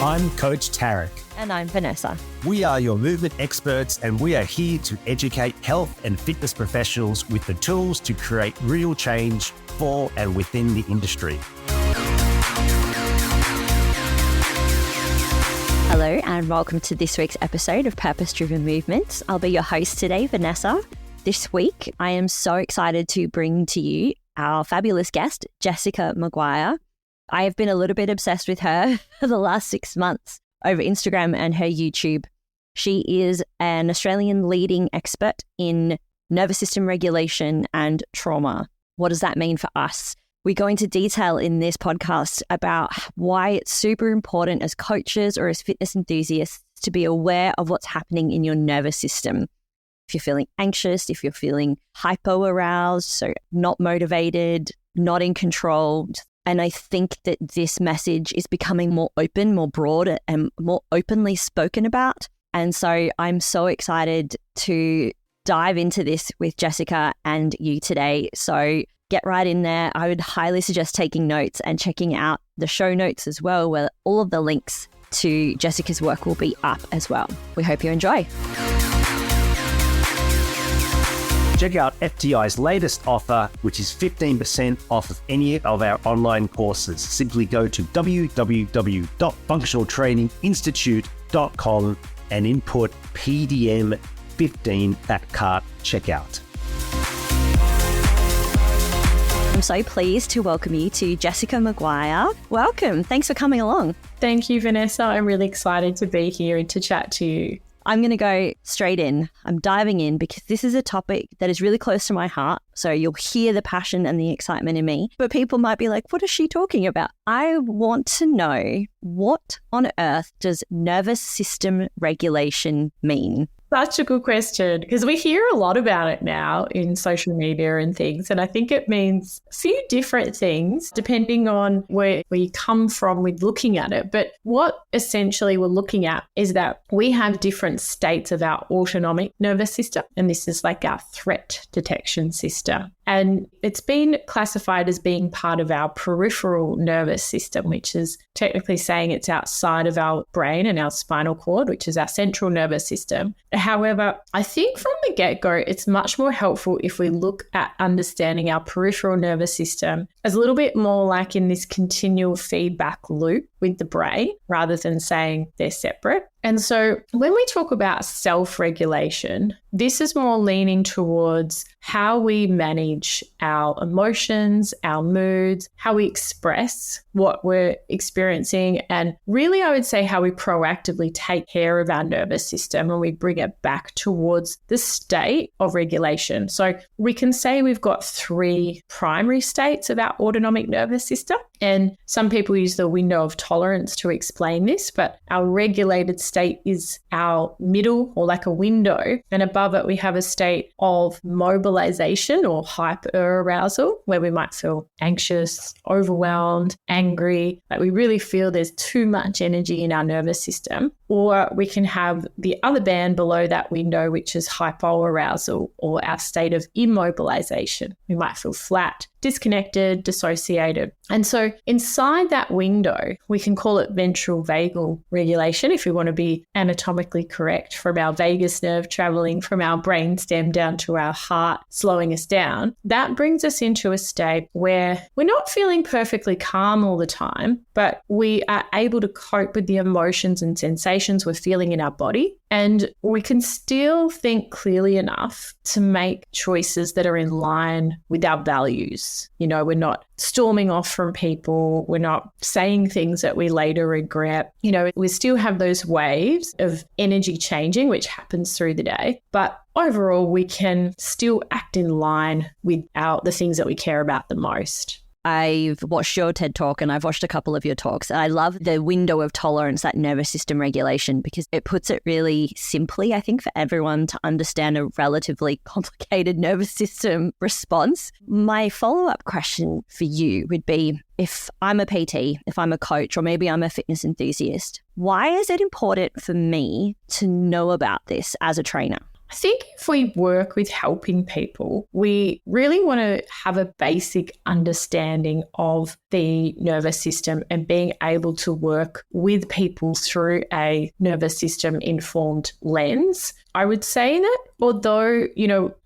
I'm Coach Tarek. And I'm Vanessa. We are your movement experts, and we are here to educate health and fitness professionals with the tools to create real change for and within the industry. Hello and welcome to this week's episode of Purpose Driven Movements. I'll be your host today, Vanessa. This week, I am so excited to bring to you our fabulous guest, Jessica Maguire. I have been a little bit obsessed with her for the last 6 months over Instagram and her YouTube. She is an Australian leading expert in nervous system regulation and trauma. What does that mean for us? We go into detail in this podcast about why it's super important as coaches or as fitness enthusiasts to be aware of what's happening in your nervous system. If you're feeling anxious, if you're feeling hyperarousal, so not motivated, not in control. And I think that this message is becoming more open, more broad, and more openly spoken about. And so I'm so excited to dive into this with Jessica and you today. So get right in there. I would highly suggest taking notes and checking out the show notes as well, where all of the links to Jessica's work will be up as well. We hope you enjoy. Check out FTI's latest offer, which is 15% off of any of our online courses. Simply go to www.functionaltraininginstitute.com and input PDM15 at cart checkout. I'm so pleased to welcome you to Jessica Maguire. Welcome. Thanks for coming along. Thank you, Vanessa. I'm really excited to be here and to chat to you. I'm going to go straight in. I'm diving in because this is a topic that is really close to my heart. So you'll hear the passion and the excitement in me. But people might be like, what is she talking about? I want to know, what on earth does nervous system regulation mean? Such a good question, because we hear a lot about it now in social media and things. And I think it means a few different things depending on where you come from with looking at it. But what essentially we're looking at is that we have different states of our autonomic nervous system. And this is like our threat detection system. And it's been classified as being part of our peripheral nervous system, which is technically saying it's outside of our brain and our spinal cord, which is our central nervous system. However, I think from the get-go, it's much more helpful if we look at understanding our peripheral nervous system as a little bit more like in this continual feedback loop with the brain rather than saying they're separate. And so when we talk about self-regulation, this is more leaning towards how we manage our emotions, our moods, how we express what we're experiencing, and really I would say how we proactively take care of our nervous system and we bring it back towards the state of regulation. So we can say we've got 3 primary states of our autonomic nervous system, and some people use the window of tolerance to explain this, but our regulated state is our middle, or like a window, and above it we have a state of mobilization or hyperarousal, where we might feel anxious, overwhelmed, angry, like we really feel there's too much energy in our nervous system. Or we can have the other band below that window, which is hyperarousal, or our state of immobilization. We might feel flat, disconnected, dissociated. And so inside that window, we can call it ventral vagal regulation if we want to be anatomically correct, from our vagus nerve traveling from our brainstem down to our heart, slowing us down. That brings us into a state where we're not feeling perfectly calm all the time, but we are able to cope with the emotions and sensations we're feeling in our body. And we can still think clearly enough to make choices that are in line with our values. You know, we're not storming off from people. We're not saying things that we later regret. You know, we still have those waves of energy changing, which happens through the day. But overall, we can still act in line with the things that we care about the most. I've watched your TED Talk and I've watched a couple of your talks. I love the window of tolerance, that nervous system regulation, because it puts it really simply, I think, for everyone to understand a relatively complicated nervous system response. My follow-up question for you would be, if I'm a PT, if I'm a coach, or maybe I'm a fitness enthusiast, why is it important for me to know about this as a trainer? I think if we work with helping people, we really want to have a basic understanding of the nervous system and being able to work with people through a nervous system informed lens. I would say that although,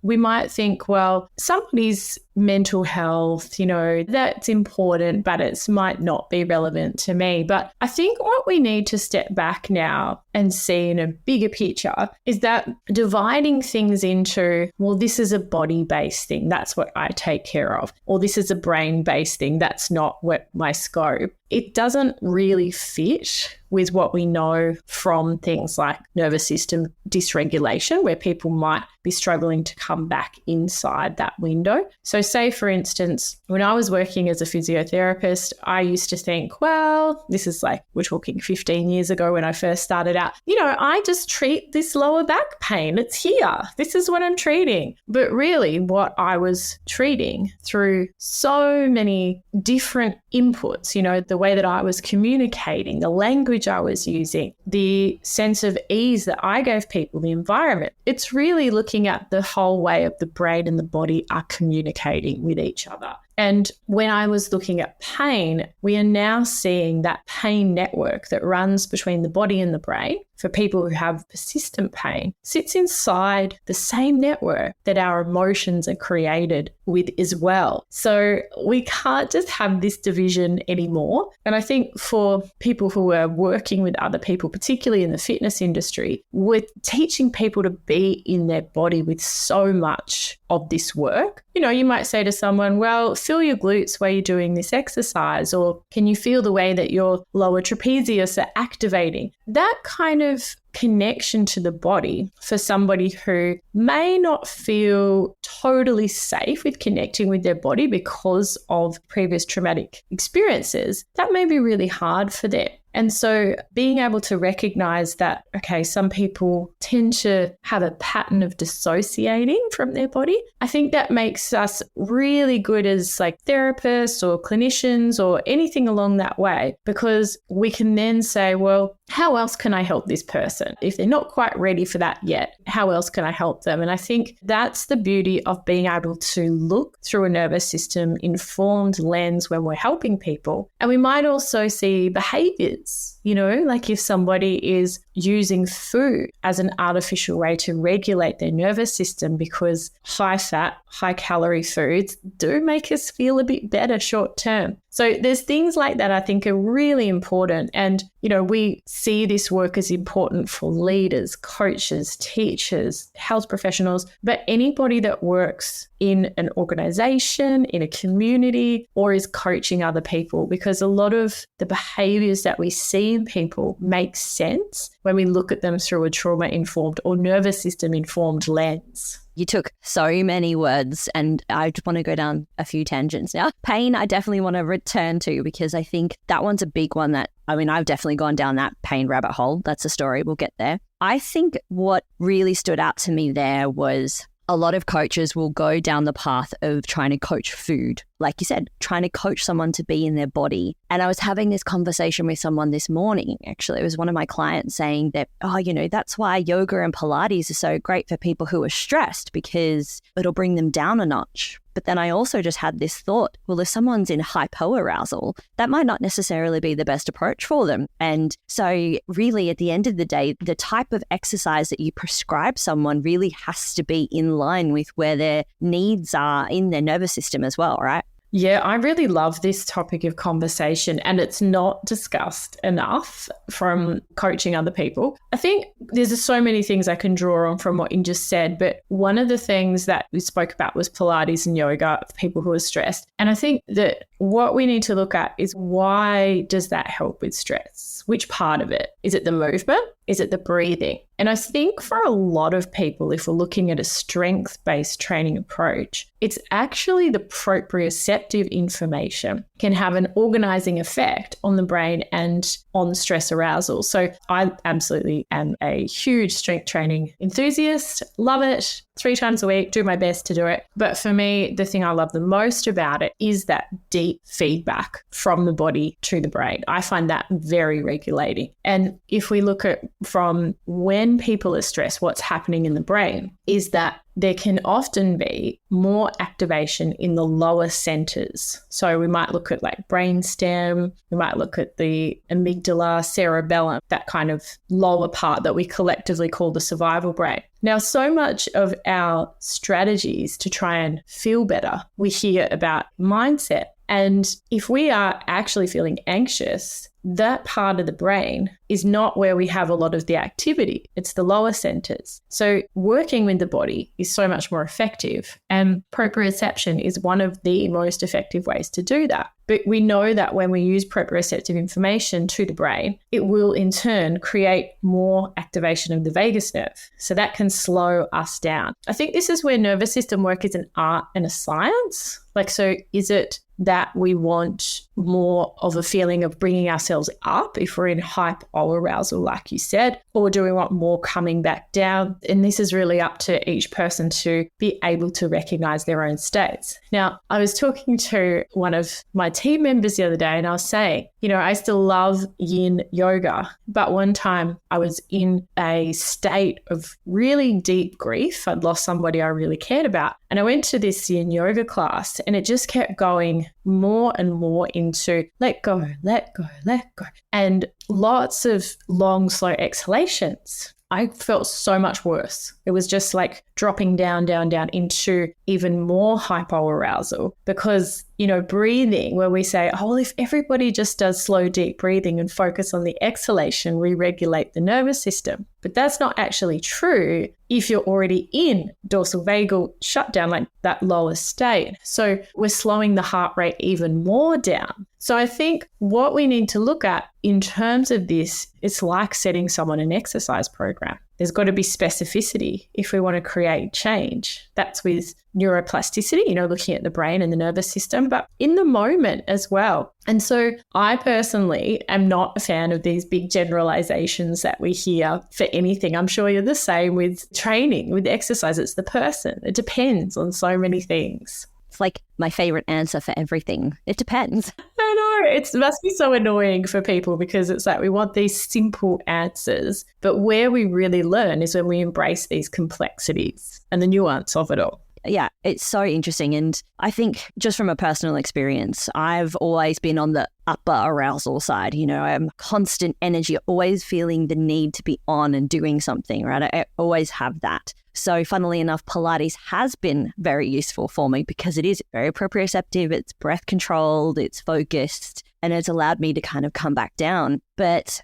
we might think, well, somebody's mental health, that's important, but it might not be relevant to me. But I think what we need to step back now and see in a bigger picture is that dividing things into, well, this is a body-based thing, that's what I take care of, or this is a brain-based thing, that's not what my scope. It doesn't really fit with what we know from things like nervous system dysregulation, where people might be struggling to come back inside that window. So say, for instance, when I was working as a physiotherapist, I used to think, well, this is we're talking 15 years ago when I first started out, I just treat this lower back pain. It's here. This is what I'm treating. But really what I was treating through so many different inputs, the way that I was communicating, the language I was using, the sense of ease that I gave people, the environment. It's really looking at the whole way of the brain and the body are communicating with each other. And when I was looking at pain, we are now seeing that pain network that runs between the body and the brain for people who have persistent pain sits inside the same network that our emotions are created with as well. So we can't just have this division anymore. And I think for people who are working with other people, particularly in the fitness industry, we're teaching people to be in their body with so much of this work. You might say to someone, well, feel your glutes while you're doing this exercise, or can you feel the way that your lower trapezius are activating? That kind of connection to the body for somebody who may not feel totally safe with connecting with their body because of previous traumatic experiences, that may be really hard for them. And so being able to recognize that, okay, some people tend to have a pattern of dissociating from their body, I think that makes us really good as therapists or clinicians or anything along that way, because we can then say, well, how else can I help this person? If they're not quite ready for that yet, how else can I help them? And I think that's the beauty of being able to look through a nervous system informed lens when we're helping people. And we might also see behaviors, if somebody is using food as an artificial way to regulate their nervous system, because high fat, high calorie foods do make us feel a bit better short term. So there's things like that I think are really important. And, we see this work as important for leaders, coaches, teachers, health professionals, but anybody that works in an organization, in a community, or is coaching other people, because a lot of the behaviors that we see in people make sense when we look at them through a trauma-informed or nervous system-informed lens. You took so many words and I just want to go down a few tangents now. Pain, I definitely want to return to, because I think that one's a big one that, I've definitely gone down that pain rabbit hole. That's a story. We'll get there. I think what really stood out to me there was a lot of coaches will go down the path of trying to coach food. Like you said, trying to coach someone to be in their body. And I was having this conversation with someone this morning, actually. It was one of my clients saying that, that's why yoga and Pilates are so great for people who are stressed, because it'll bring them down a notch. But then I also just had this thought, well, if someone's in hyperarousal, that might not necessarily be the best approach for them. And so really at the end of the day, the type of exercise that you prescribe someone really has to be in line with where their needs are in their nervous system as well, right? Yeah, I really love this topic of conversation, and it's not discussed enough from coaching other people. I think there's so many things I can draw on from what you just said, but one of the things that we spoke about was Pilates and yoga for people who are stressed. And I think that what we need to look at is, why does that help with stress? Which part of it? Is it the movement? Is it the breathing? And I think for a lot of people, if we're looking at a strength-based training approach, it's actually the proprioceptive information can have an organizing effect on the brain and on stress arousal. So I absolutely am a huge strength training enthusiast, love it, 3 times a week, do my best to do it. But for me, the thing I love the most about it is that deep feedback from the body to the brain. I find that very regulating. And if we look at from when people are stressed, what's happening in the brain is that there can often be more activation in the lower centers. So we might look at like brainstem, we might look at the amygdala, cerebellum, that kind of lower part that we collectively call the survival brain. Now, so much of our strategies to try and feel better, we hear about mindset. And if we are actually feeling anxious, that part of the brain is not where we have a lot of the activity. It's the lower centers. So working with the body is so much more effective. And proprioception is one of the most effective ways to do that. But we know that when we use proprioceptive information to the brain, it will in turn create more activation of the vagus nerve. So that can slow us down. I think this is where nervous system work is an art and a science. So is it that we want more of a feeling of bringing ourselves up if we're in hyperarousal, like you said, or do we want more coming back down? And this is really up to each person to be able to recognize their own states. Now, I was talking to one of my team members the other day and I was saying, I still love yin yoga, but one time I was in a state of really deep grief. I'd lost somebody I really cared about. And I went to this yin yoga class and it just kept going more and more into let go, let go, let go. And lots of long, slow exhalations. I felt so much worse. It was just like dropping down, down, down into even more hyperarousal because, breathing, where we say, well, if everybody just does slow, deep breathing and focus on the exhalation, we regulate the nervous system. But that's not actually true if you're already in dorsal vagal shutdown, like that lower state. So we're slowing the heart rate even more down. So I think what we need to look at in terms of this, it's like setting someone an exercise program. There's got to be specificity if we want to create change. That's with neuroplasticity, looking at the brain and the nervous system, but in the moment as well. And so I personally am not a fan of these big generalizations that we hear for anything. I'm sure you're the same with training, with exercise. It's the person. It depends on so many things. It's like my favorite answer for everything. It depends. I know. It must be so annoying for people because it's like we want these simple answers. But where we really learn is when we embrace these complexities and the nuance of it all. Yeah, it's so interesting. And I think just from a personal experience, I've always been on the upper arousal side. I'm constant energy, always feeling the need to be on and doing something, right? I always have that. So funnily enough, Pilates has been very useful for me because it is very proprioceptive, it's breath controlled, it's focused, and it's allowed me to kind of come back down. But,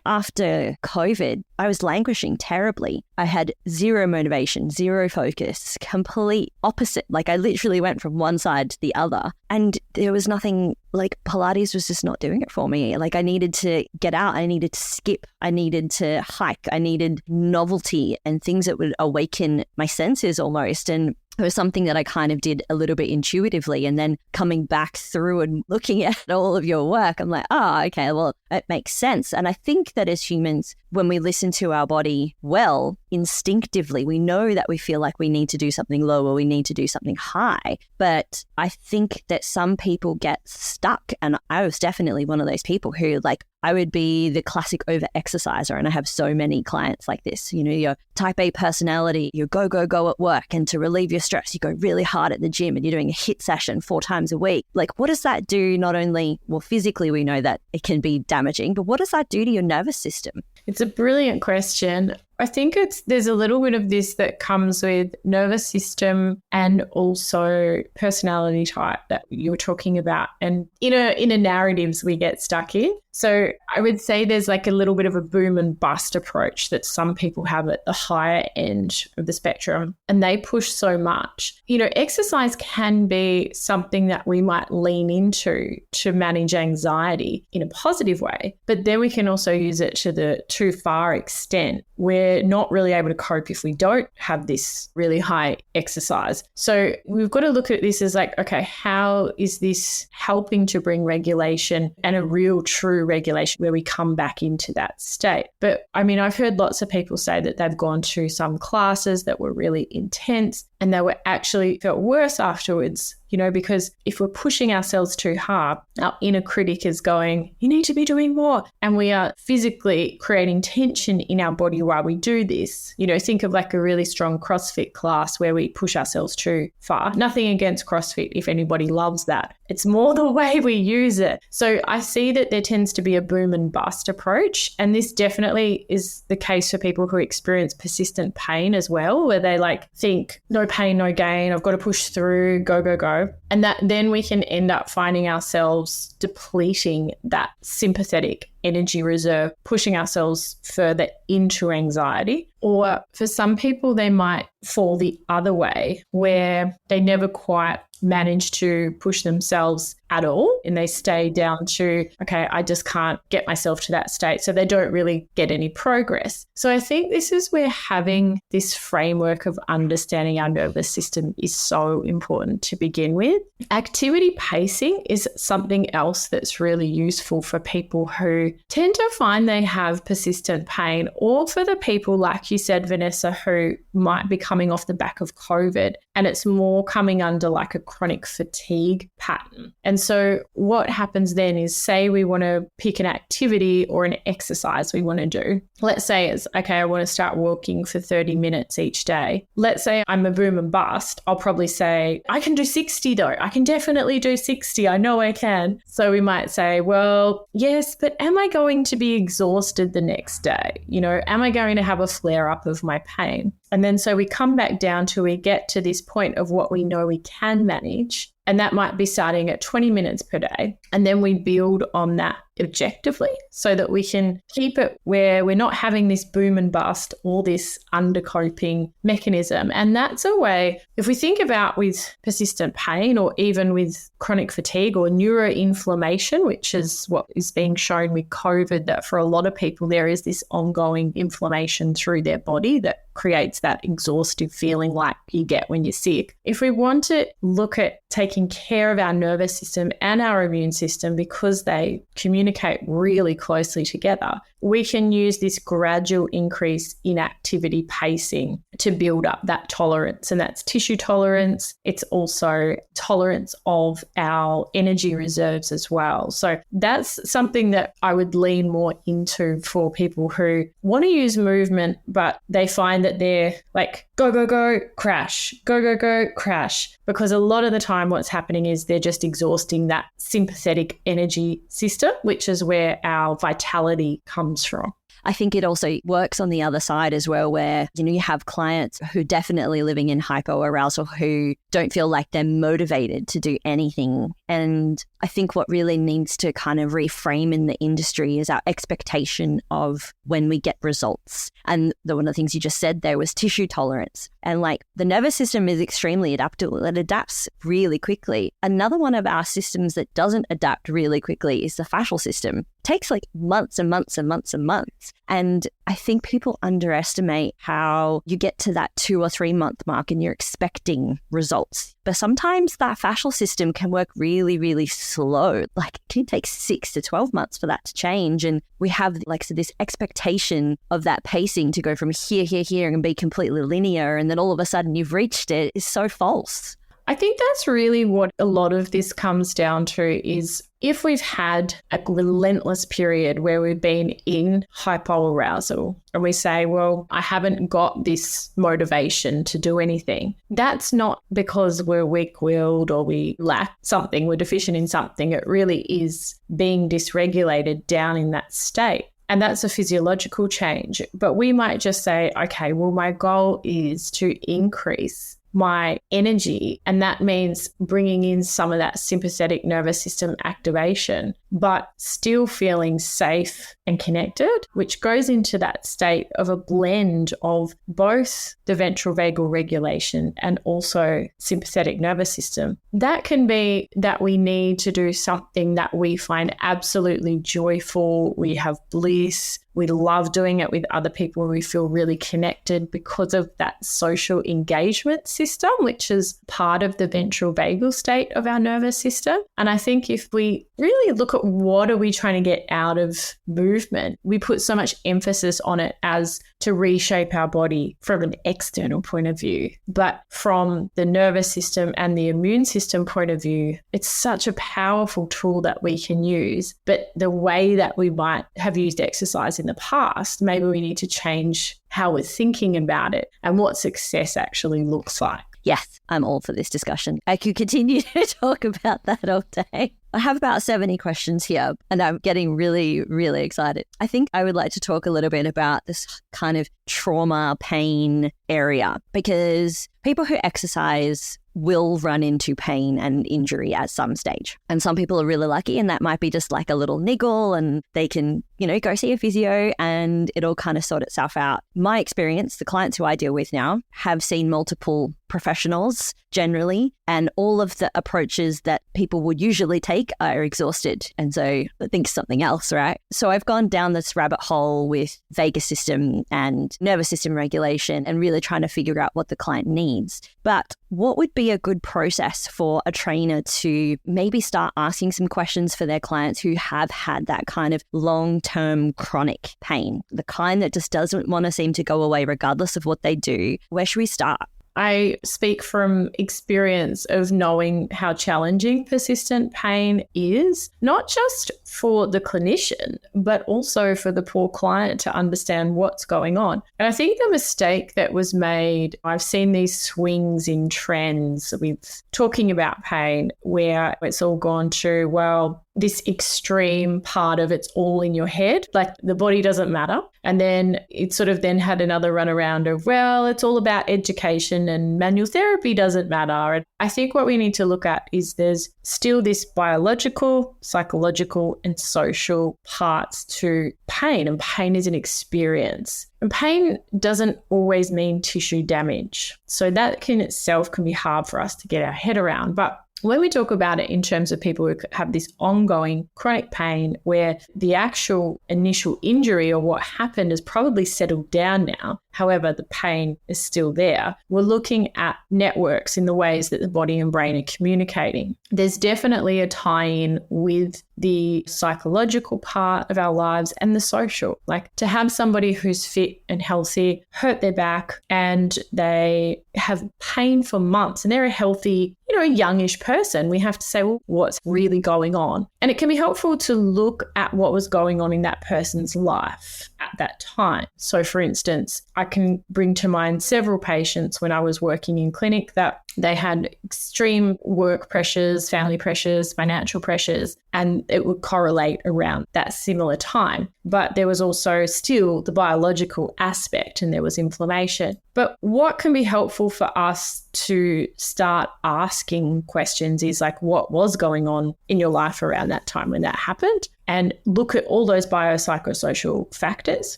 after COVID, I was languishing terribly. I had zero motivation, zero focus, complete opposite. Like I literally went from one side to the other and there was nothing, like Pilates was just not doing it for me. Like I needed to get out, I needed to skip, I needed to hike, I needed novelty and things that would awaken my senses almost. And it was something that I kind of did a little bit intuitively, and then coming back through and looking at all of your work, I'm like, okay, well, it makes sense. And I think that as humans, when we listen to our body well, instinctively, we know that we feel like we need to do something low or we need to do something high. But I think that some people get stuck, and I was definitely one of those people who I would be the classic over-exerciser, and I have so many clients like this. Your type A personality, you go, go, go at work, and to relieve your stress, you go really hard at the gym and you're doing a HIIT session 4 times a week. What does that do? Not only, physically we know that it can be damaging, but what does that do to your nervous system? It's a brilliant question. I think there's a little bit of this that comes with nervous system and also personality type that you were talking about, and inner narratives we get stuck in. So I would say there's a little bit of a boom and bust approach that some people have at the higher end of the spectrum, and they push so much. Exercise can be something that we might lean into to manage anxiety in a positive way, but then we can also use it to the too far extent where we're not really able to cope if we don't have this really high exercise. So we've got to look at this as like, okay, how is this helping to bring regulation and a real true regulation where we come back into that state? But I mean, I've heard lots of people say that they've gone to some classes that were really intense and they were actually felt worse afterwards, because if we're pushing ourselves too hard, our inner critic is going, you need to be doing more. And we are physically creating tension in our body while we do this. Think of like a really strong CrossFit class where we push ourselves too far. Nothing against CrossFit if anybody loves that. It's more the way we use it. So I see that there tends to be a boom and bust approach. And this definitely is the case for people who experience persistent pain as well, where they think, no pain, no gain. I've got to push through, go, go, go. And that then we can end up finding ourselves depleting that sympathetic energy reserve, pushing ourselves further into anxiety. Or for some people, they might fall the other way where they never quite manage to push themselves at all and they stay down to, okay, I just can't get myself to that state. So they don't really get any progress. So I think this is where having this framework of understanding our nervous system is so important to begin with. Activity pacing is something else that's really useful for people who tend to find they have persistent pain, or for the people, like you said, Vanessa, who might be coming off the back of COVID and it's more coming under like a chronic fatigue pattern. And so what happens then is, say we want to pick an activity or an exercise we want to do. Let's say it's, okay, I want to start walking for 30 minutes each day. Let's say I'm a boom and bust. I'll probably say, I can do 60 though. I can definitely do 60. I know I can. So we might say, well, yes, but am I going to be exhausted the next day? Am I going to have a flare up of my pain? And then so we come back down till we get to this point of what we know we can manage. And that might be starting at 20 minutes per day. And then we build on that objectively so that we can keep it where we're not having this boom and bust, all this undercoping mechanism. And that's a way, if we think about with persistent pain or even with chronic fatigue or neuroinflammation, which is what is being shown with COVID, that for a lot of people, there is this ongoing inflammation through their body that creates that exhaustive feeling like you get when you're sick. If we want to look at taking care of our nervous system and our immune system, because they communicate really closely together, we can use this gradual increase in activity pacing to build up that tolerance. And that's tissue tolerance. It's also tolerance of our energy reserves as well. So that's something that I would lean more into for people who want to use movement, but they find that they're like, go, go, go, crash, go, go, go, crash. Because a lot of the time what's happening is they're just exhausting that sympathetic energy system, which is where our vitality comes from. I think it also works on the other side as well, where, you have clients who definitely living in hyperarousal who don't feel like they're motivated to do anything. And I think what really needs to kind of reframe in the industry is our expectation of when we get results. And one of the things you just said there was tissue tolerance. And the nervous system is extremely adaptable. It adapts really quickly. Another one of our systems that doesn't adapt really quickly is the fascial system. It takes months and months and months and months. And I think people underestimate how you get to that 2 or 3 month mark and you're expecting results. But sometimes that fascial system can work really, really slow. It can take 6 to 12 months for that to change. And we have this expectation of that pacing to go from here, and be completely linear. And then all of a sudden you've reached it is so false. I think that's really what a lot of this comes down to is if we've had a relentless period where we've been in hyperarousal and we say, well, I haven't got this motivation to do anything. That's not because we're weak-willed or we lack something, we're deficient in something. It really is being dysregulated down in that state. And that's a physiological change. But we might just say, okay, well, my goal is to increase my energy. And that means bringing in some of that sympathetic nervous system activation, but still feeling safe and connected, which goes into that state of a blend of both the ventral vagal regulation and also sympathetic nervous system. That can be that we need to do something that we find absolutely joyful. We have bliss. We love doing it with other people. We feel really connected because of that social engagement system, which is part of the ventral vagal state of our nervous system. And I think if we really look at what are we trying to get out of movement, we put so much emphasis on it as to reshape our body from an external point of view. But from the nervous system and the immune system point of view, it's such a powerful tool that we can use. But the way that we might have used exercise in the past, maybe we need to change how we're thinking about it and what success actually looks like. Yes, I'm all for this discussion. I could continue to talk about that all day. I have about 70 questions here and I'm getting really, really excited. I think I would like to talk a little bit about this kind of trauma, pain area, because people who exercise will run into pain and injury at some stage. And some people are really lucky and that might be just like a little niggle and they can, go see a physio and it'll kind of sort itself out. My experience, the clients who I deal with now have seen multiple professionals generally, and all of the approaches that people would usually take are exhausted. And so I think something else, right? So I've gone down this rabbit hole with vagus system and nervous system regulation and really trying to figure out what the client needs. But what would be a good process for a trainer to maybe start asking some questions for their clients who have had that kind of long-term chronic pain, the kind that just doesn't want to seem to go away regardless of what they do? Where should we start? I speak from experience of knowing how challenging persistent pain is, not just for the clinician, but also for the poor client to understand what's going on. And I think the mistake that was made, I've seen these swings in trends with talking about pain where it's all gone to, well, this extreme part of it's all in your head, like the body doesn't matter. And then it sort of then had another run around of, well, it's all about education and manual therapy doesn't matter. And I think what we need to look at is there's still this biological, psychological, and social parts to pain. And pain is an experience. And pain doesn't always mean tissue damage. So that in itself can be hard for us to get our head around. But when we talk about it in terms of people who have this ongoing chronic pain where the actual initial injury or what happened has probably settled down now, however, the pain is still there, we're looking at networks in the ways that the body and brain are communicating. There's definitely a tie-in with the psychological part of our lives and the social. Like to have somebody who's fit and healthy hurt their back and they have pain for months and they're a healthy, youngish person, we have to say, well, what's really going on? And it can be helpful to look at what was going on in that person's life at that time. So for instance, I can bring to mind several patients when I was working in clinic that they had extreme work pressures, family pressures, financial pressures, and it would correlate around that similar time. But there was also still the biological aspect and there was inflammation. But what can be helpful for us to start asking questions is like, what was going on in your life around that time when that happened? And look at all those biopsychosocial factors,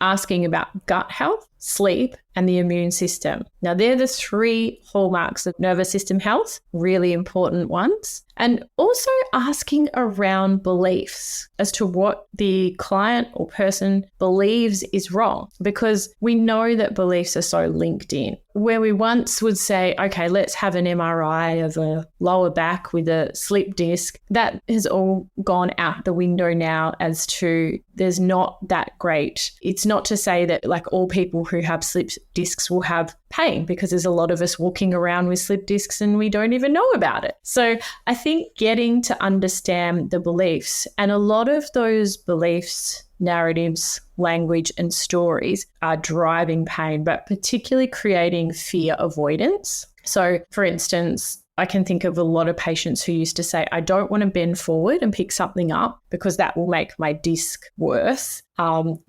asking about gut health, sleep, and the immune system. Now, they're the three hallmarks of nervous system health, really important ones. And also asking around beliefs as to what the client or person believes is wrong, because we know that beliefs are so linked in. Where we once would say, okay, let's have an MRI of a lower back with a slip disc, that has all gone out the window now as to there's not that great. It's not to say that like all people who have slip discs will have pain, because there's a lot of us walking around with slip discs and we don't even know about it. So I think getting to understand the beliefs, and a lot of those beliefs, narratives, language, and stories are driving pain, but particularly creating fear avoidance. So for instance, I can think of a lot of patients who used to say, I don't want to bend forward and pick something up because that will make my disc worse.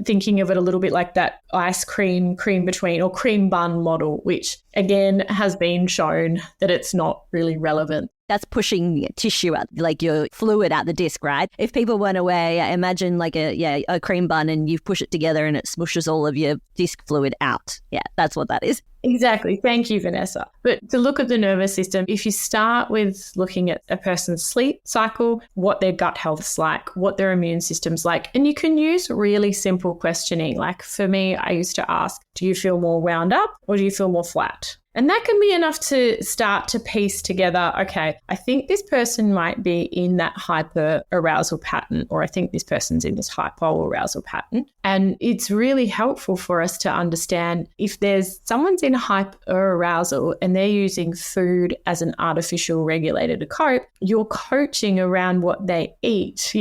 Thinking of it a little bit like that ice cream between or cream bun model, which again has been shown that it's not really relevant. that's pushing tissue out, like your fluid out the disc, right? If people weren't aware, imagine like a cream bun and you push it together and it smushes all of your disc fluid out. Yeah, that's what that is. Exactly. Thank you, Vanessa. But to look at the nervous system, if you start with looking at a person's sleep cycle, what their gut health's like, what their immune system's like, and you can use really simple questioning. Like for me, I used to ask, do you feel more wound up or do you feel more flat? And that can be enough to start to piece together, okay, I think this person might be in that hyperarousal pattern, or I think this person's in this hypoarousal pattern. And it's really helpful for us to understand if there's someone's in hyperarousal and they're using food as an artificial regulator to cope, you're coaching around what they eat,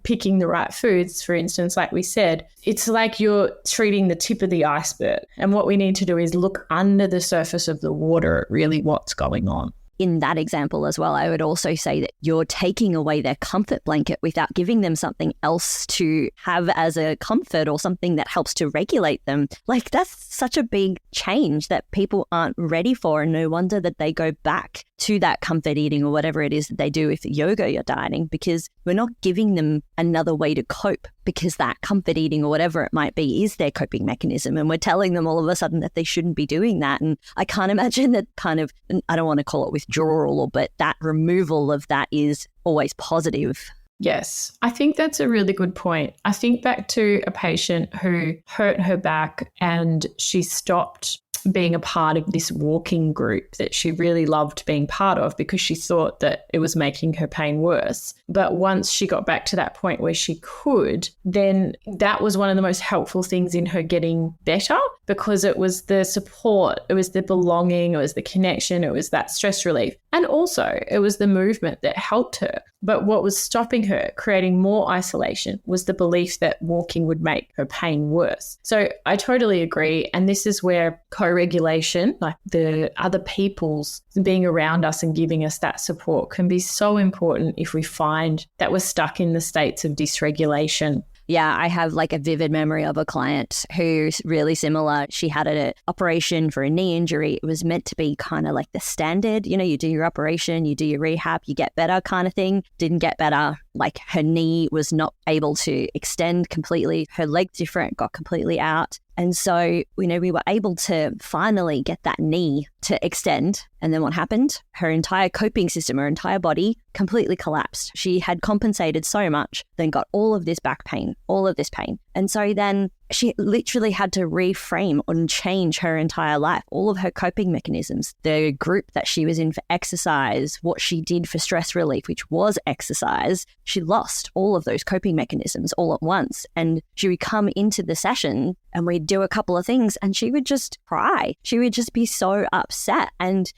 picking the right foods, for instance, like we said. It's like you're treating the tip of the iceberg. And what we need to do is look under the surface of the water at really what's going on. In that example as well, I would also say that you're taking away their comfort blanket without giving them something else to have as a comfort or something that helps to regulate them. Like that's such a big change that people aren't ready for. And no wonder that they go back to that comfort eating or whatever it is that they do if yoga you're dieting, because we're not giving them another way to cope, because that comfort eating or whatever it might be is their coping mechanism. And we're telling them all of a sudden that they shouldn't be doing that. And I can't imagine that kind of, I don't want to call it withdrawal, but that removal of that is always positive. Yes, I think that's a really good point. I think back to a patient who hurt her back and she stopped being a part of this walking group that she really loved being part of because she thought that it was making her pain worse. But once she got back to that point where she could, then that was one of the most helpful things in her getting better, because it was the support, it was the belonging, it was the connection, it was that stress relief. And also it was the movement that helped her. But what was stopping her, creating more isolation, was the belief that walking would make her pain worse. So I totally agree. And this is where co-regulation, like the other people's being around us and giving us that support, can be so important if we find that we're stuck in the states of dysregulation. Yeah, I have like a vivid memory of a client who's really similar. She had an operation for a knee injury. It was meant to be kind of like the standard, you do your operation, you do your rehab, you get better kind of thing. Didn't get better. Like her knee was not able to extend completely. Her leg's different, got completely out. And so, we were able to finally get that knee to extend. And then what happened? Her entire coping system, her entire body completely collapsed. She had compensated so much, then got all of this back pain, all of this pain. And so then she literally had to reframe and change her entire life, all of her coping mechanisms, the group that she was in for exercise, what she did for stress relief, which was exercise. She lost all of those coping mechanisms all at once. And she would come into the session and we'd do a couple of things and she would just cry. She would just be so upset. And,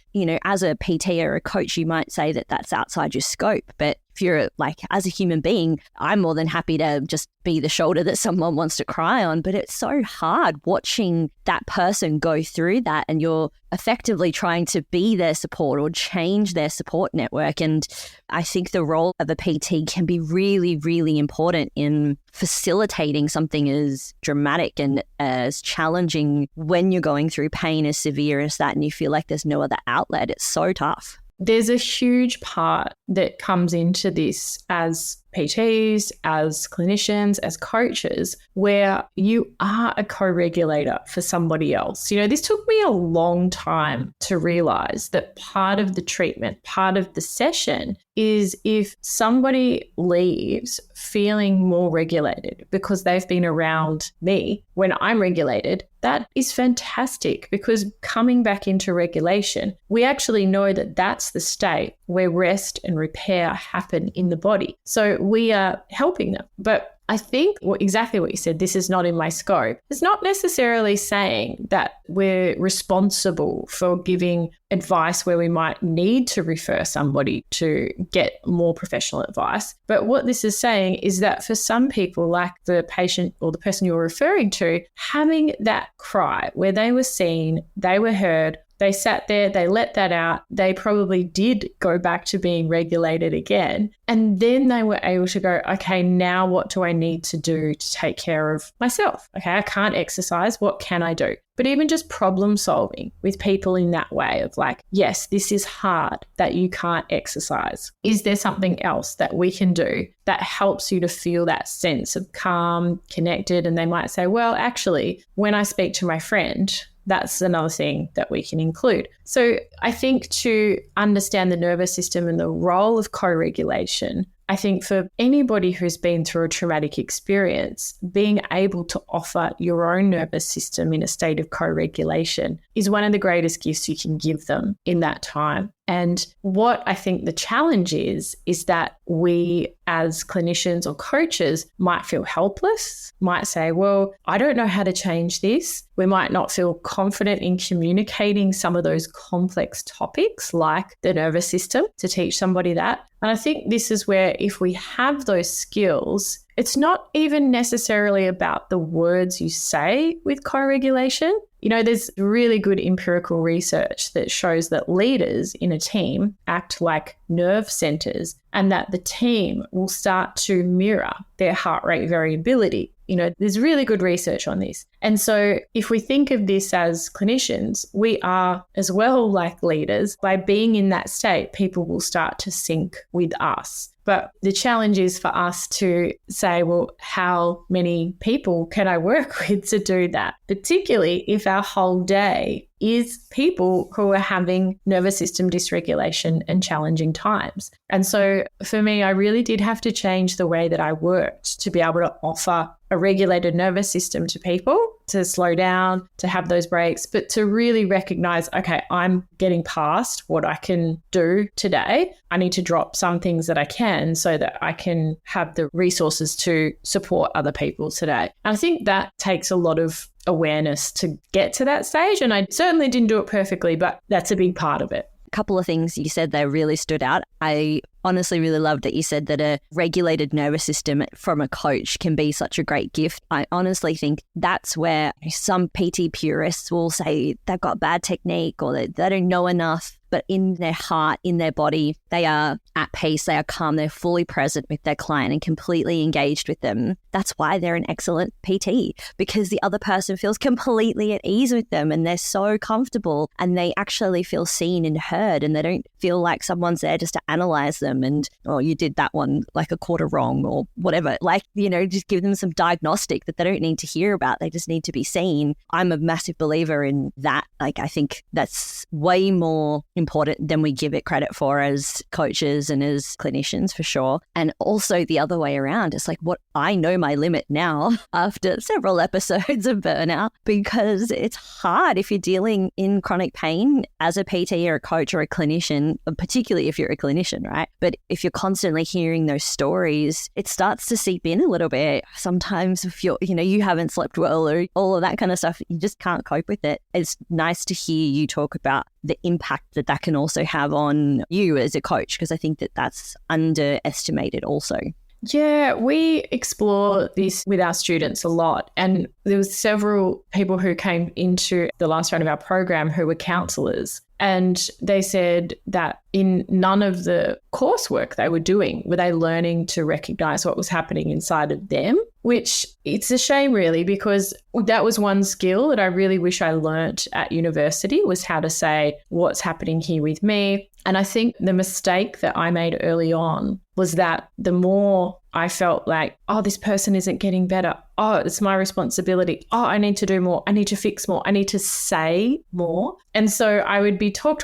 as a PT or a coach, you might say that that's outside your scope. But if you're as a human being, I'm more than happy to just be the shoulder that someone wants to cry on. But it's so hard watching that person go through that, and you're effectively trying to be their support or change their support network. And I think the role of a PT can be really, really important in facilitating something as dramatic and as challenging when you're going through pain as severe as that and you feel like there's no other outlet. It's so tough. There's a huge part that comes into this as PTs, as clinicians, as coaches, where you are a co-regulator for somebody else. This took me a long time to realize that part of the treatment, part of the session is if somebody leaves feeling more regulated because they've been around me when I'm regulated, that is fantastic, because coming back into regulation, we actually know that that's the state where rest and repair happen in the body. So we are helping them. But I think exactly what you said, this is not in my scope. It's not necessarily saying that we're responsible for giving advice where we might need to refer somebody to get more professional advice. But what this is saying is that for some people, like the patient or the person you're referring to, having that cry where they were seen, they were heard, They sat there, they let that out. They probably did go back to being regulated again. And then they were able to go, okay, now what do I need to do to take care of myself? Okay, I can't exercise. What can I do? But even just problem solving with people in that way of like, yes, this is hard that you can't exercise. Is there something else that we can do that helps you to feel that sense of calm, connected? And they might say, well, actually, when I speak to my friend, that's another thing that we can include. So I think to understand the nervous system and the role of co-regulation, I think for anybody who's been through a traumatic experience, being able to offer your own nervous system in a state of co-regulation is one of the greatest gifts you can give them in that time. And what I think the challenge is that we as clinicians or coaches might feel helpless, might say, well, I don't know how to change this. We might not feel confident in communicating some of those complex topics like the nervous system to teach somebody that. And I think this is where if we have those skills, it's not even necessarily about the words you say with co-regulation. You know, there's really good empirical research that shows that leaders in a team act like nerve centers and that the team will start to mirror their heart rate variability. You know, there's really good research on this. And so if we think of this as clinicians, we are as well like leaders. By being in that state, people will start to sync with us. But the challenge is for us to say, well, how many people can I work with to do that? Particularly if our whole day is people who are having nervous system dysregulation and challenging times. And so for me, I really did have to change the way that I worked to be able to offer a regulated nervous system to people, to slow down, to have those breaks, but to really recognize, okay, I'm getting past what I can do today. I need to drop some things that I can so that I can have the resources to support other people today. And I think that takes a lot of awareness to get to that stage. And I certainly didn't do it perfectly, but that's a big part of it. Couple of things you said that really stood out. I honestly really loved that you said that a regulated nervous system from a coach can be such a great gift. I honestly think that's where some PT purists will say they've got bad technique or they don't know enough, but in their heart, in their body, they are at peace, they are calm, they're fully present with their client and completely engaged with them. That's why they're an excellent PT, because the other person feels completely at ease with them and they're so comfortable and they actually feel seen and heard and they don't feel like someone's there just to analyze them and, oh, you did that one like a quarter wrong or whatever. Like, you know, just give them some diagnostic that they don't need to hear about. They just need to be seen. I'm a massive believer in that. Like, I think that's way more important than we give it credit for as coaches and as clinicians, for sure. And also the other way around, it's like what I know my limit now after several episodes of burnout, because it's hard if you're dealing in chronic pain as a PT or a coach or a clinician, particularly if you're a clinician, right? But if you're constantly hearing those stories, it starts to seep in a little bit. Sometimes if you're, you know, you haven't slept well or all of that kind of stuff, you just can't cope with it. It's nice to hear you talk about the impact that can also have on you as a coach, because I think that that's underestimated also. Yeah, we explore this with our students a lot. And there was several people who came into the last round of our program who were counsellors. And they said that in none of the coursework they were doing were they learning to recognize what was happening inside of them, which it's a shame really, because that was one skill that I really wish I learnt at university, was how to say what's happening here with me. And I think the mistake that I made early on was that the more I felt like, oh, this person isn't getting better. Oh, it's my responsibility. Oh, I need to do more. I need to fix more. I need to say more. And so I would be talk.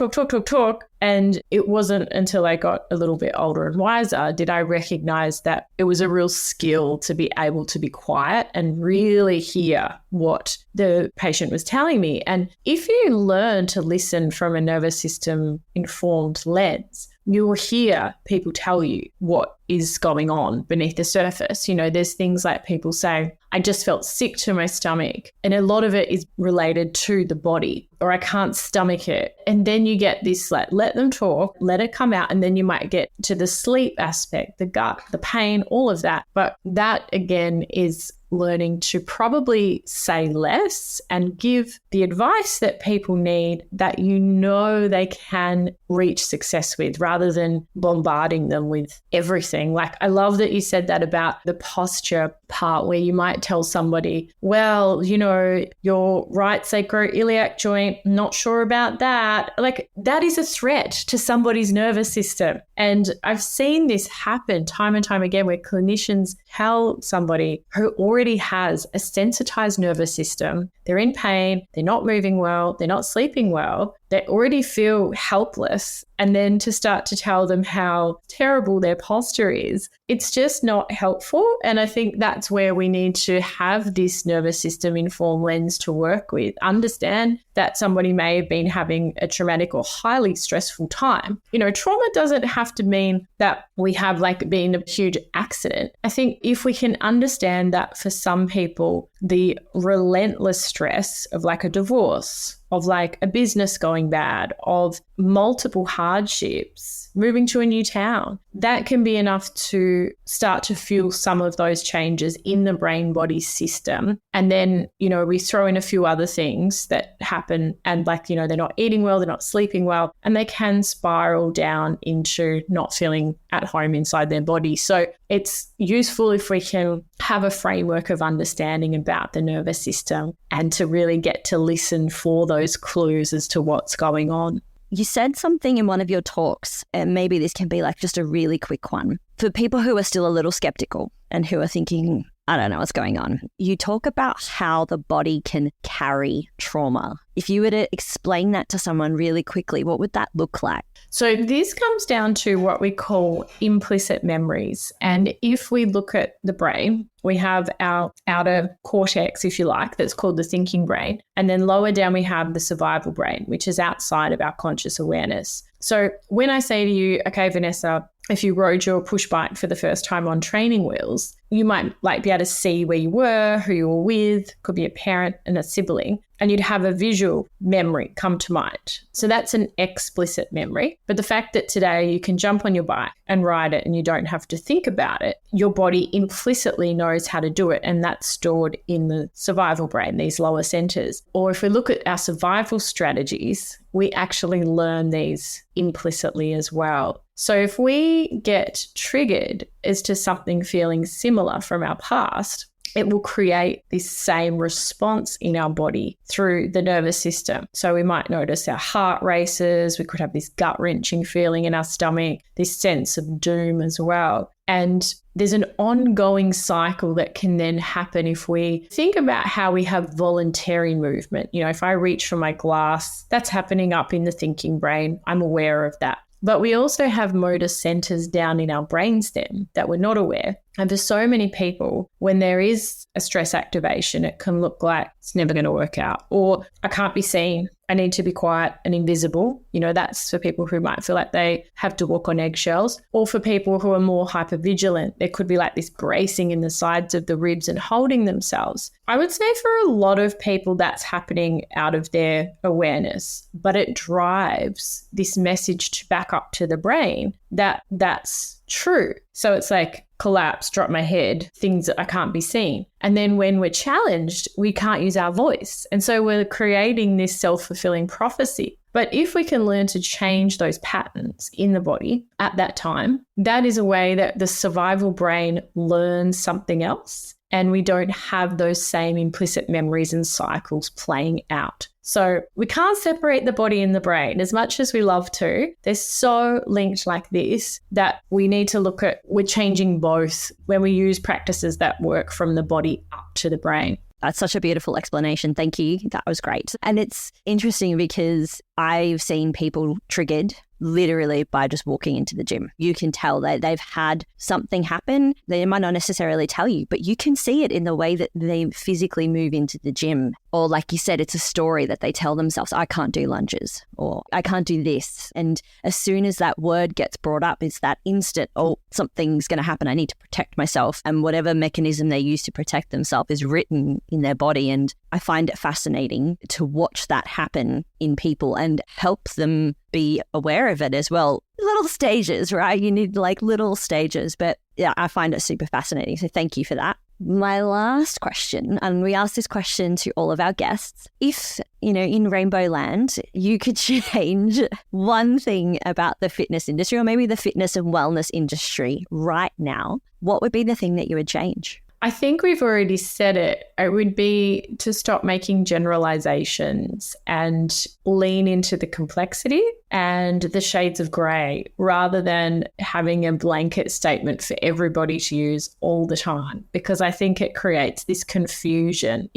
And it wasn't until I got a little bit older and wiser did I recognize that it was a real skill to be able to be quiet and really hear what the patient was telling me. And if you learn to listen from a nervous system informed lens, you will hear people tell you what is going on beneath the surface. You know, there's things like people say, I just felt sick to my stomach. And a lot of it is related to the body, or I can't stomach it. And then you get this, like, let them talk, let it come out. And then you might get to the sleep aspect, the gut, the pain, all of that. But that again is learning to probably say less and give the advice that people need that they can reach success with, rather than bombarding them with everything. Like, I love that you said that about the posture part, where you might tell somebody, well, your right sacroiliac joint, not sure about that. Like, that is a threat to somebody's nervous system. And I've seen this happen time and time again, where clinicians tell somebody who already has a sensitized nervous system, they're in pain, they're not moving well, they're not sleeping well, they already feel helpless, and then to start to tell them how terrible their posture is, it's just not helpful. And I think that's where we need to have this nervous system informed lens to work with. Understand that somebody may have been having a traumatic or highly stressful time. Trauma doesn't have to mean that we have been a huge accident. I think if we can understand that for some people, the relentless stress of a divorce, of a business going bad, of multiple hardships, moving to a new town, that can be enough to start to fuel some of those changes in the brain-body system. And then, we throw in a few other things that happen, and they're not eating well, they're not sleeping well, and they can spiral down into not feeling at home inside their body. So it's useful if we can have a framework of understanding about the nervous system and to really get to listen for those clues as to what's going on. You said something in one of your talks, and maybe this can be just a really quick one. For people who are still a little skeptical and who are thinking, I don't know what's going on, you talk about how the body can carry trauma. If you were to explain that to someone really quickly, what would that look like? So this comes down to what we call implicit memories. And if we look at the brain, we have our outer cortex, if you like, that's called the thinking brain. And then lower down, we have the survival brain, which is outside of our conscious awareness. So when I say to you, okay, Vanessa, if you rode your push bike for the first time on training wheels, you might be able to see where you were, who you were with, could be a parent and a sibling, and you'd have a visual memory come to mind. So that's an explicit memory. But the fact that today you can jump on your bike and ride it and you don't have to think about it, your body implicitly knows how to do it, and that's stored in the survival brain, these lower centers. Or if we look at our survival strategies, we actually learn these implicitly as well. So if we get triggered as to something feeling similar from our past, it will create this same response in our body through the nervous system. So we might notice our heart races, we could have this gut-wrenching feeling in our stomach, this sense of doom as well. And there's an ongoing cycle that can then happen if we think about how we have voluntary movement. If I reach for my glass, that's happening up in the thinking brain. I'm aware of that. But we also have motor centers down in our brainstem that we're not aware. And for so many people, when there is a stress activation, it can look like it's never going to work out, or I can't be seen, I need to be quiet and invisible. That's for people who might feel like they have to walk on eggshells, or for people who are more hypervigilant, there could be this bracing in the sides of the ribs and holding themselves. I would say for a lot of people, that's happening out of their awareness, but it drives this message back up to the brain that that's true. So it's collapse, drop my head, things that I can't be seen. And then when we're challenged, we can't use our voice. And so we're creating this self-fulfilling prophecy. But if we can learn to change those patterns in the body at that time, that is a way that the survival brain learns something else, and we don't have those same implicit memories and cycles playing out. So we can't separate the body and the brain as much as we love to. They're so linked like this that we need to look at, we're changing both when we use practices that work from the body up to the brain. That's such a beautiful explanation. Thank you. That was great. And it's interesting because I've seen people triggered literally by just walking into the gym. You can tell that they've had something happen. They might not necessarily tell you, but you can see it in the way that they physically move into the gym. Or like you said, it's a story that they tell themselves, I can't do lunges, or I can't do this. And as soon as that word gets brought up, it's that instant, oh, something's going to happen. I need to protect myself. And whatever mechanism they use to protect themselves is written in their body. And I find it fascinating to watch that happen in people and help them be aware of it as well. Little stages, right? You need little stages, but yeah, I find it super fascinating. So thank you for that. My last question, and we ask this question to all of our guests, if, in Rainbow Land, you could change one thing about the fitness industry, or maybe the fitness and wellness industry right now, what would be the thing that you would change? I think we've already said it. It would be to stop making generalizations and lean into the complexity and the shades of grey rather than having a blanket statement for everybody to use all the time, because I think it creates this confusion.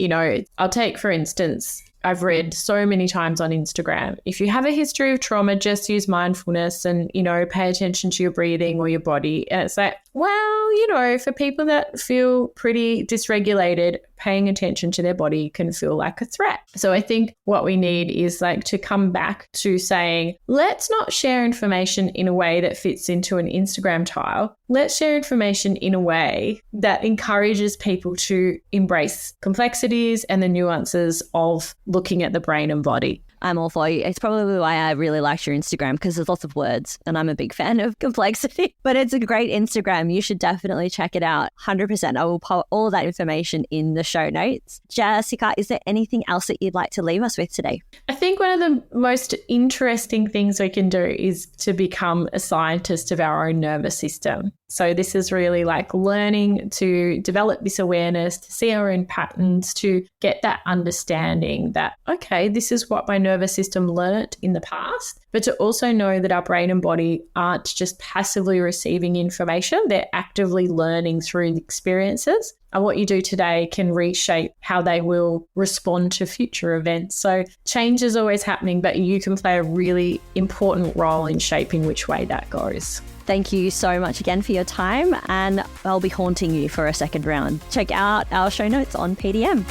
I'll take, for instance, I've read so many times on Instagram, if you have a history of trauma, just use mindfulness and, pay attention to your breathing or your body. And it's like, well, for people that feel pretty dysregulated, paying attention to their body can feel like a threat. So I think what we need is to come back to saying, let's not share information in a way that fits into an Instagram tile. Let's share information in a way that encourages people to embrace complexities and the nuances of looking at the brain and body. I'm all for you. It's probably why I really liked your Instagram, because there's lots of words and I'm a big fan of complexity. But it's a great Instagram. You should definitely check it out. 100%. I will put all of that information in the show notes. Jessica, is there anything else that you'd like to leave us with today? I think one of the most interesting things we can do is to become a scientist of our own nervous system. So this is really learning to develop this awareness, to see our own patterns, to get that understanding that, okay, this is what my nervous system learnt in the past, but to also know that our brain and body aren't just passively receiving information, they're actively learning through the experiences. And what you do today can reshape how they will respond to future events. So change is always happening, but you can play a really important role in shaping which way that goes. Thank you so much again for your time, and I'll be haunting you for a second round. Check out our show notes on PDM.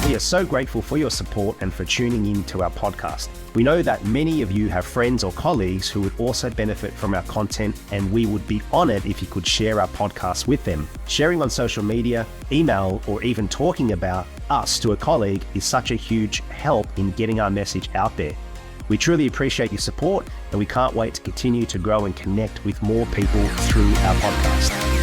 We are so grateful for your support and for tuning in to our podcast. We know that many of you have friends or colleagues who would also benefit from our content, and we would be honored if you could share our podcast with them. Sharing on social media, email, or even talking about us to a colleague is such a huge help in getting our message out there. We truly appreciate your support, and we can't wait to continue to grow and connect with more people through our podcast.